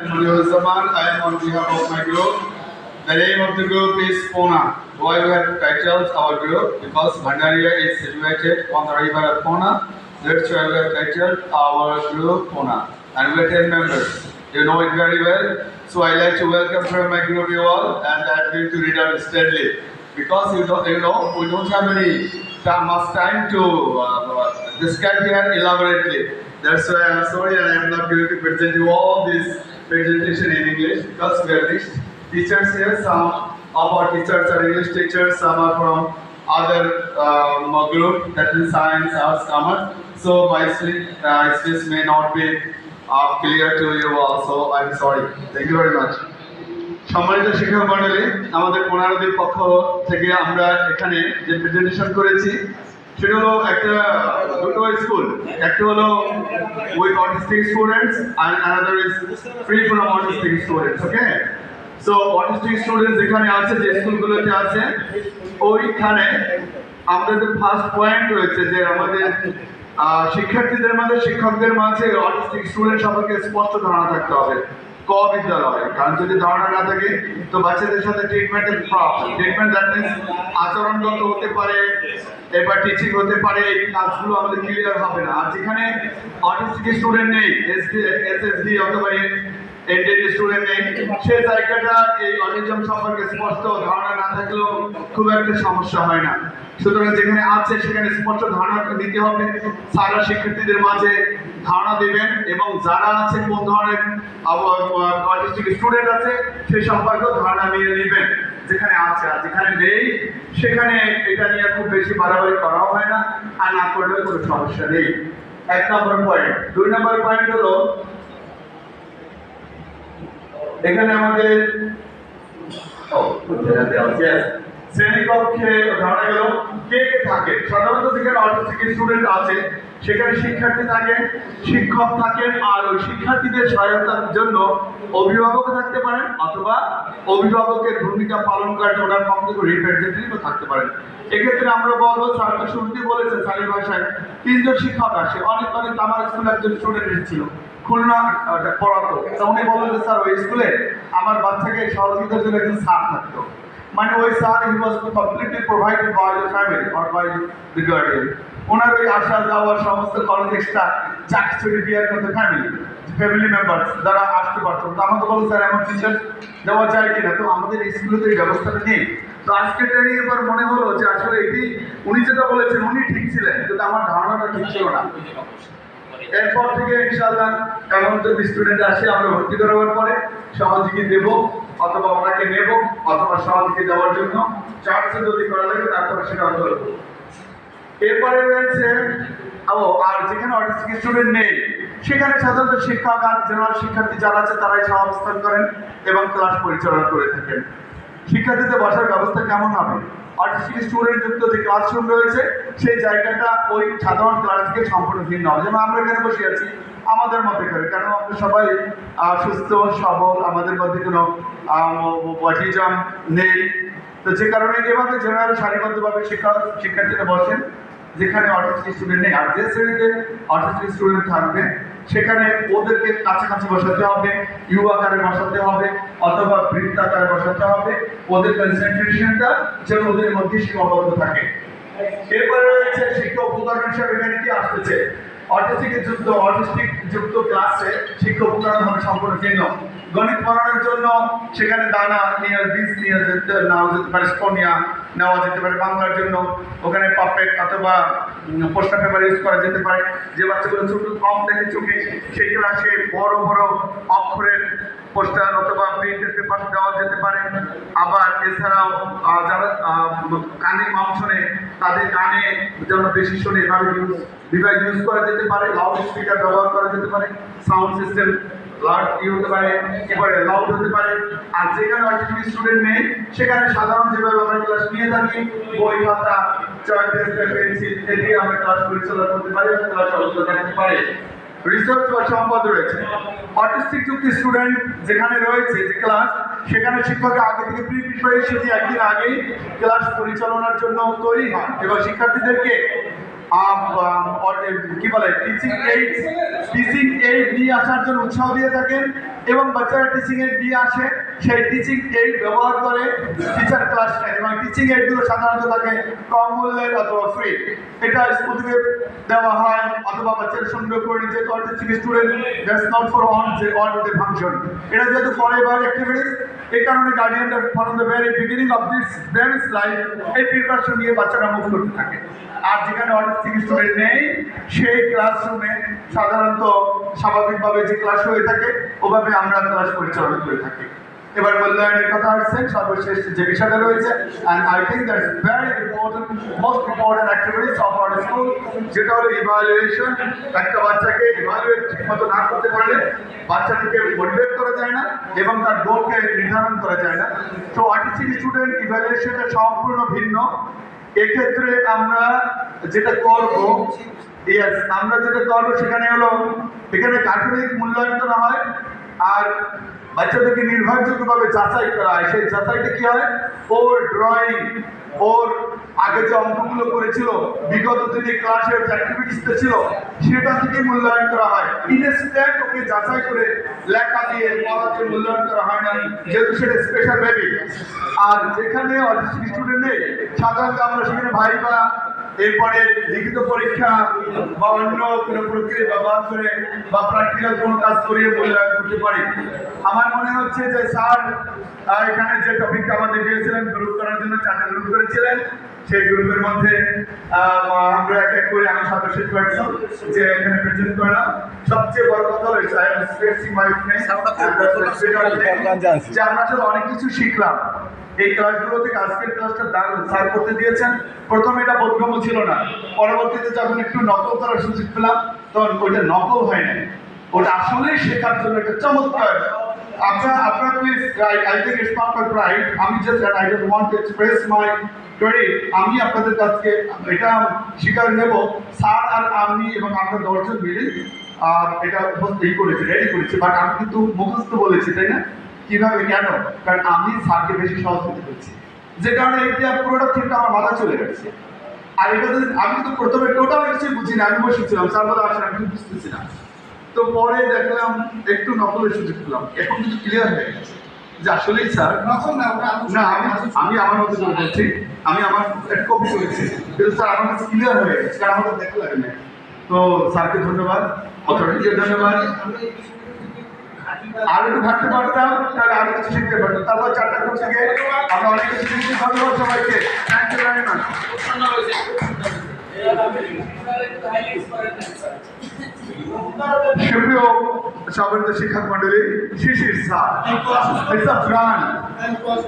Zaman, I am on behalf of my group. The name of the group is Pona. Why we have titled our group? Because Bhandaria is situated on the river of Pona. That's why we have titled our group Pona. And we are 10 members. You know it very well. So I like to welcome from my group you all, and I'm going to read out steadily. Because we don't have any much time to describe here elaborately. That's why I'm sorry, and I'm not going to present you all this presentation in English because we are rich teachers here. Some of our teachers are English teachers, some are from other group, that is science, arts, commerce. So my speech may not be clear to you all. So I'm sorry. Thank you very much. সম্মানিত শিক্ষক মণ্ডলী, আমাদের 15 দিন পক্ষ থেকে আমরা এখানে যে প্রেজেন্টেশন করেছি সেটা হলো দুটো স্কুল, একটা হলো with autistic students and another is free from autistic students. Okay, so autistic students যেখানে আছে, যে স্কুলগুলোতে আছে, ওইখানে আমাদের ফার্স্ট পয়েন্ট রয়েছে যে আমাদের শিক্ষার্থীদের মাঝে, শিক্ষকদের মাঝে অটিস্টিক স্টুডেন্ট সম্পর্কে স্পষ্ট ধারণা থাকতে হবে। বিদ্যালয়, কারণ যদি ধারণা না থাকে তো বাচ্চাদের সাথে ট্রিটমেন্টের ট্রিটমেন্ট দ্যাট মিনস আচরণগত হতে পারে, এবার টিচিং হতে পারে, এই কাজগুলো আমাদের ক্লিয়ার হবে না। আর যেখানে অটিস্টিক স্টুডেন্ট নেই, এসএসডি অথবা এনডিডি স্টুডেন্ট নেই, সেই জায়গাটা এই অটিজম সম্পর্কে স্পষ্ট ধারণা না থাকলেও খুব একটা সমস্যা হয় না। সুতরাং যেখানে আছে সেখানে স্পষ্ট ধারণা দিতে হবে, সারা শিক্ষার্থীদের মাঝে ধারণা দেবেন এবং যারা আছে কোন ধরনের অটিস্টিক স্টুডেন্ট আছে সেই সম্পর্কেও ধারণা নিয়ে নেবেন যেখানে আছে। আর যেখানে নেই সেখানে এটা নিয়ে খুব বেশি বাড়াবাড়ি করাও হয় না, আর না করলেও কোনো সমস্যা নেই। 1 নম্বর পয়েন্ট। 2 নম্বর পয়েন্ট হলো এখানে আমাদের শ্রেণীকক্ষে ধরা গেল কে কে থাকে। সাধারণত যেখানে অটিস্টিক স্টুডেন্ট আছে সেখানে শিক্ষার্থী থাকেন, শিক্ষক থাকেন, আর ওই শিক্ষার্থীদের সহায়তার জন্য অভিভাবক থাকতে পারেন অথবা অভিভাবকের ভূমিকা পালন করার জন্য ওনার পক্ষ থেকে রিপ্রেজেন্টেটিভও থাকতে পারেন। এক্ষেত্রে আমরা বলবো, স্যার তো শুরুতেই বলেছেন স্যারের ভাষায় 3 জন শিক্ষক আসে। অনেক আমার স্কুলে একজন স্টুডেন্ট এসেছিল খুলনা পড়াতো, তা উনি বললেন যে স্যার ওই স্কুলে আমার বাচ্চাকে সহযোগিতার জন্য একজন স্যার থাকতো। মানে ওই sir he was completely provided by the family or by the guardian. ওনার ওই আসা যাওয়ার সমস্ত খরচ এক্সট্রা যা কিছু বিয়ার করতে ফ্যামিলি মেম্বার্স যারা আসতে পারতো। তো আমাকে বলো স্যার এমন টিচার দেওয়া যায় কিনা, তো আমাদের এই স্কুলে তো এই ব্যবস্থাটা নেই। তো আজকে ট্রেনিং এবার মনে হলো যে আসলে এটি উনি যেটা বলেছেন উনি ঠিক ছিলেন, কিন্তু আমার ধারণাটা ঠিক ছিল না। এরপর থেকে ইনশাআল্লাহ এমন যদি স্টুডেন্ট আসে আমরা ভর্তি করাবার পরে সহযোগী দেব অথবা ওনাকে নেব অথবা সহযোগী দেওয়ার জন্য চার্জ যদি করা লাগে তারপরে সেটা করব। এরপরে রয়েছে আর যেখানে অটিস্টিক স্টুডেন্ট নেই সেখানে সাধারণত শিক্ষক আর জেনারেল শিক্ষার্থী যারা আছে তারাই সহাবস্থান করেন এবং ক্লাস পরিচালনা করে থাকেন। শিক্ষার্থীদের বসার ব্যবস্থা কেমন হবে? অটিস্টিক স্টুডেন্ট যুক্ত যে ক্লাসরুম রয়েছে সেই জায়গাটা ওই সাধারণ ক্লাস থেকে সম্পূর্ণ ভিন্ন হবে। যেমন আমরা এখানে বসে আছি আমাদের মধ্যে করে, কেন আমরা সবাই সুস্থ সবল, আমাদের মধ্যে কোনো অটিজম নেই। তো যে কারণে এভাবে জেনারেল সারিবদ্ধভাবে শিক্ষার্থীরা বসেন যেখানে অটিস্টিক স্টুডেন্ট নেই। আর যে শ্রেণীতে অটিস্টিক স্টুডেন্ট থাকবে সেখানে ওদেরকে কাছাকাছি বসাতে হবে, ইউ আকারে বসাতে হবে অথবা বৃত্তাকারে বসাতে হবে, ওদের কনসেন্ট্রেশনটা যেন ওদের মধ্যে সীমাবদ্ধ থাকে। এরপরে রয়েছে শিক্ষা উপকরণ হিসাবে এখানে কি আসতেছে, অটিস্টিক যুক্ত ক্লাসে শিক্ষা উপকরণ হবে সম্পূর্ণ ভিন্ন। গণিত পড়ানোর জন্য সেখানে দানা নিয়ে বীজ নিয়ে নেওয়া যেতে পারে, স্পোনিয়া নেওয়া যেতে পারে। বাংলার জন্য ওখানে পাপেট অথবা পোস্টার পেপার ইউজ করা যেতে পারে। যে বাচ্চাগুলো ছোট কম দেখে চোখে সেই ক্লাসে বড় বড় অক্ষরের পোস্টার অথবা প্রিন্টেড পেপার দেওয়া যেতে পারে। আবার এছাড়াও যারা কানে কম শোনে তাদের কানে যেন বেশি শোনে এভাবে ডিভাইস ইউজ করা যেতে পারে। লাউড স্পিকার ব্যবহার করা যেতে পারে, সাউন্ড সিস্টেম লাউড হতে পারে, এবারে লাউড হতে পারে। আর যেখানে অটিস্টিক স্টুডেন্ট নেই সেখানে সাধারণ যেভাবে আমরা ক্লাস নিয়ে থাকি বই খাতা চার্ট ডেস্ক পেন্সিল দিয়ে আমরা ক্লাস পরিচালনা করতে পারি এবং ক্লাস আলোচনা করতে পারি। রিসার্চ বা সম্পদ রয়েছে। অটিস্টিক যুক্ত স্টুডেন্ট যেখানে রয়েছে যে ক্লাস সেখানে শিক্ষকের আগে থেকে প্রি প্রিপারেশন একদিন আগেই ক্লাস পরিচালনার জন্য তৈরি হন এবং শিক্ষার্থীদেরকে কি বলে টিচিং এইড নিয়ে আসার জন্য উৎসাহ দিয়ে থাকেন এবং বাচ্চারা টিচিং এইড নিয়ে আসে, সেই টিচিং এইড ব্যবহার করে টিচার ক্লাস নেয় এবং টিচিং এইডগুলো সাধারণত থাকে কম মূল্যের অথবা ফ্রি। এটা স্কুল থেকে দেওয়া হয় অথবা বাচ্চারা সংগ্রহ করে নিয়ে যেহেতু autistic student that's not for on the function, এটা যেহেতু ফরএভার অ্যাক্টিভিটিস, এই কারণে গার্ডিয়ানরা from the very beginning of this baby's life এই প্রিপারেশন নিয়ে বাচ্চারা মুভ করতে থাকে। আর যেখানে অটিস্টিক স্টুডেন্ট নেই সেই ক্লাসরুমে সাধারণত স্বাভাবিকভাবে যে ক্লাস হয়ে থাকে ওভাবে আমরা ক্লাস পরিচালনা করে থাকি। এবার মূল্যায়নের কথা আসছেন, সর্বশেষ যে বিষয়টা রয়েছে, and I think that's very important, most important activities of our school, যেটা হলো ইভালুয়েশন। একটা বাচ্চাকে ইভালুয়েট ঠিকমতো না করতে পারলে বাচ্চাটিকে মোটিভেট করা যায় না এবং তার গোলকে নির্ধারণ করা যায় না। তো অটিস্টিক স্টুডেন্ট ইভালুয়েশনটা সম্পূর্ণ ভিন্ন। এক্ষেত্রে আমরা যেটা করবো সেখানে হলো এখানে গাঠনিক মূল্যায়ন করা হয় আর বাচ্চাদেরকে নির্ভরযোগ্যভাবে যাচাই করা হয়। সেই যাচাইটা কি হয়, ওর ড্রয়িং, ওর আগে যে অঙ্কগুলো করেছিল, বিগত দিনে ক্লাসের যে অ্যাক্টিভিটিসটা ছিল সেটা থেকে মূল্যায়ন করা হয়। ইনস্ট্যান্ট ওকে যাচাই করে লেখা দিয়ে পড়া দিয়ে মূল্যায়ন করা হয় না, যেহেতু সেটা স্পেশাল বেবি। আর যেখানে অটিস্টিক স্টুডেন্ট নেই সাধারণত আমরা সেখানে ভাইবা, এরপরে লিখিত পরীক্ষা বা অন্য কোনো প্রক্রিয়া ব্যবহার করে বা প্র্যাকটিক্যাল কোনো কাজ করিয়ে মূল্যায়ন করতে পারি। আমার মনে হচ্ছে যে স্যার এখানে যে টপিকটা আমাদের দিয়েছিলেন গ্রুপ করার জন্য 4টা গ্রুপ করেছিলেন, সেই গ্রুপের মধ্যে আমরা এক এক করে আমি সদস্য পাচ্ছি যে এখানে প্রেজেন্ট করলাম। সবচেয়ে বড় কথা হয়েছে যে আমরা আসলে অনেক কিছু শিখলাম এই ক্লাসগুলো থেকে। আজকের ক্লাসটা দারুণ স্যার করতে দিয়েছেন। প্রথমে এটা বোধগম্য ছিল না, পরবর্তীতে যখন একটু নকল করার সুযোগ পেলাম তখন ওইটা নকল হয় না, ওটা আসলেই শেখার জন্য একটা চমৎকার। আপনার please, I think it's not my pride, আমি just I don't want to express my credit, আমি আপনাদের কাছে এটা স্বীকার নেব, স্যার আর আমি এবং আমরা 10 জন মিলে এটা রেডি করেছি, বাট আমি কিন্তু মুখস্থ বলেছি, তাই না? কিভাবে, কেন? কারণ আমি স্যারকে বেশি সহযোগিতা করছি, যে কারণে এইটা পুরোটা থিমটা আমার মাথা চলে গেছে। আর এটা যদি আমি কিন্তু প্রথমে টোটাল কিছুই বুঝি না, আমি বসেছিলাম স্যার বলে আসলে আমি বুঝতেছি না, তো পরে দেখলাম একটু নকলের সুযোগ পেলাম, এখন কিন্তু ক্লিয়ার হয়ে গেছে যে আসলেই স্যার নকল না। আমি আমার মতো করে বলছি, আমি আমার একটা কপি করেছি, কিন্তু স্যার আমার কাছে ক্লিয়ার হয়ে গেছে, কারণ আমাকে দেখতে লাগে না। তো স্যারকে ধন্যবাদ, অথরিটিকে ধন্যবাদ। আর একটু ভাবতে পারতাম তাহলে আরো কিছু শিখতে পারতাম। তারপর 4টা গ্রুপ থেকে আমরা অনেক কিছু শিখেছি। ধন্যবাদ সবাইকে, থ্যাংক ইউ ভেরি মাচ। সুপ্রিয় সম্মানিত শিক্ষক মন্ডলী, শিশির স্যার, ইটস আ ব্র্যান্ড।